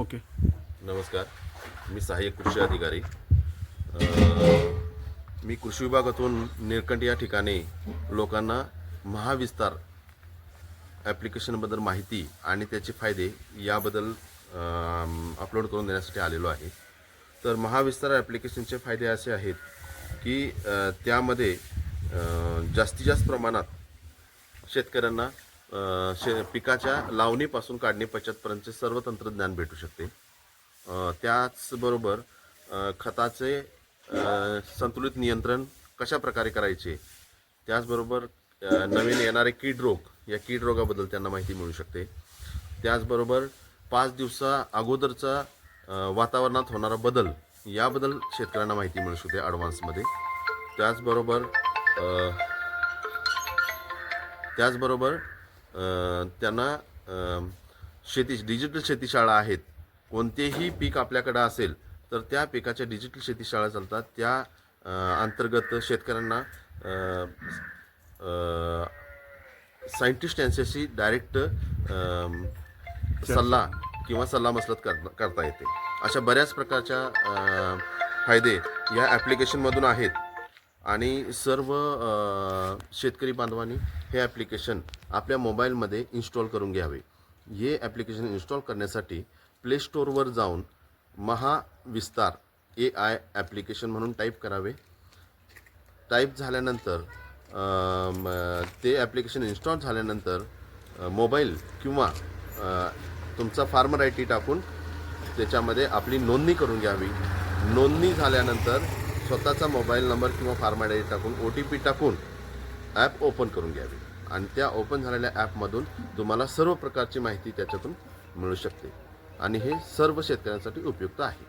Okay. नमस्कार. मी सहाय्यक कृषी अधिकारी. मी कृषी विभागातून निळकंठ या ठिकाणी लोकांना महाविस्तार ॲप्लिकेशनबद्दल माहिती आणि त्याचे फायदे याबद्दल अपलोड करून देण्यासाठी आलेलो आहे. तर महाविस्तार ॲप्लिकेशनचे फायदे असे आहेत की त्यामध्ये जास्तीत जास्त प्रमाणात शेतकऱ्यांना पिकाच्या लावणीपासून काढणी पश्चातपर्यंतचे सर्व तंत्रज्ञान भेटू शकते. त्याचबरोबर खताचे संतुलित नियंत्रण कशा प्रकारे करायचे, त्याचबरोबर नवीन येणारे कीड रोग या कीड रोगाबद्दल त्यांना माहिती मिळू शकते. त्याचबरोबर 5 दिवसा अगोदरचा वातावरणात होणारा बदल याबद्दल शेतकऱ्यांना माहिती मिळू शकते ॲडव्हान्समध्ये. त्याचबरोबर त्यांना डिजिटल शेतीशाळा आहेत. कोणतेही पीक आपल्याकडे असेल तर त्या पिकाच्या डिजिटल शेतीशाळा चालतात. त्या अंतर्गत शेतकऱ्यांना सायंटिस्ट यांच्याशी डायरेक्ट सल्ला किंवा सल्लामसलत करता येते. अशा बऱ्याच प्रकारच्या फायदे या ॲप्लिकेशनमधून आहेत आणि सर्व शेतकरी बांधवांनी हे ॲप्लिकेशन आपल्या मोबाईलमध्ये इन्स्टॉल करून घ्यावे. हे ॲप्लिकेशन इन्स्टॉल करण्यासाठी प्ले स्टोअरवर जाऊन महाविस्तार AI ॲप्लिकेशन म्हणून टाईप करावे. टाईप झाल्यानंतर ते ॲप्लिकेशन इन्स्टॉल झाल्यानंतर मोबाईल किंवा तुमचा फार्मर ID टाकून त्याच्यामध्ये आपली नोंदणी करून घ्यावी. नोंदणी झाल्यानंतर स्वतःचा मोबाईल नंबर किंवा फार्मर ID टाकून OTP टाकून ॲप ओपन करून घ्यावी आणि त्या ओपन झालेल्या ॲपमधून तुम्हाला सर्व प्रकारची माहिती त्याच्यातून मिळू शकते आणि हे सर्व शेतकऱ्यांसाठी उपयुक्त आहे.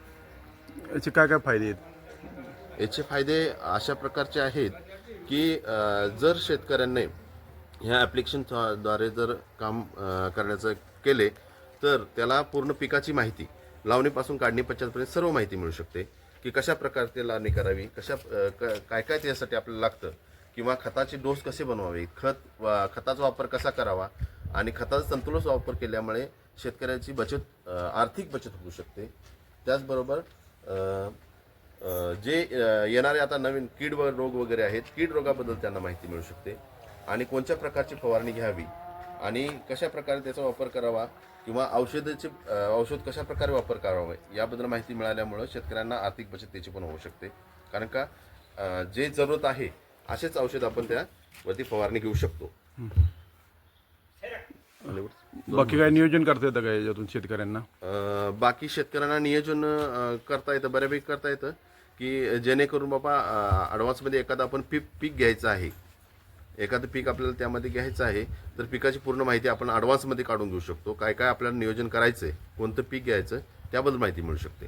याचे काय काय फायदे आहेत? याचे फायदे अशा प्रकारचे आहेत की जर शेतकऱ्यांनी ह्या ॲप्लिकेशनद्वारे जर काम करण्याचं केले तर त्याला पूर्ण पिकाची माहिती लावणीपासून काढणी पश्चातपर्यंत सर्व माहिती मिळू शकते की कशा प्रकारची लावणी करावी, काय काय त्यासाठी आपल्याला लागतं किंवा खताचे डोस कसे बनवावे, खताचा वापर कसा करावा आणि खताचा संतुलित वापर केल्यामुळे शेतकऱ्याची आर्थिक बचत होऊ शकते. त्याचबरोबर जे येणारे आता नवीन कीड रोग वगैरे आहेत, कीड रोगाबद्दल त्यांना माहिती मिळू शकते आणि कोणत्या प्रकारची फवारणी घ्यावी आणि कशा प्रकारे त्याचा वापर करावा किंवा औषध कशा प्रकारे वापर करावा याबद्दल माहिती मिळाल्यामुळं शेतकऱ्यांना आर्थिक बचत त्याची पण होऊ शकते. कारण का जे जरूरत आहे असेच औषध आपण त्यावरती फवारणी घेऊ शकतो. बाकी काय नियोजन करता येतं का याच्यातून शेतकऱ्यांना? बाकी शेतकऱ्यांना नियोजन करता येतं, बऱ्यापैकी करता येतं की जेणेकरून बाबा ॲडव्हान्समध्ये एखादं आपण पीक घ्यायचं आहे, एखादं पीक आपल्याला त्यामध्ये घ्यायचं आहे तर पिकाची पूर्ण माहिती आपण ॲडव्हान्समध्ये काढून घेऊ शकतो. काय काय आपल्याला नियोजन करायचं आहे, कोणतं पीक घ्यायचं त्याबद्दल माहिती मिळू शकते.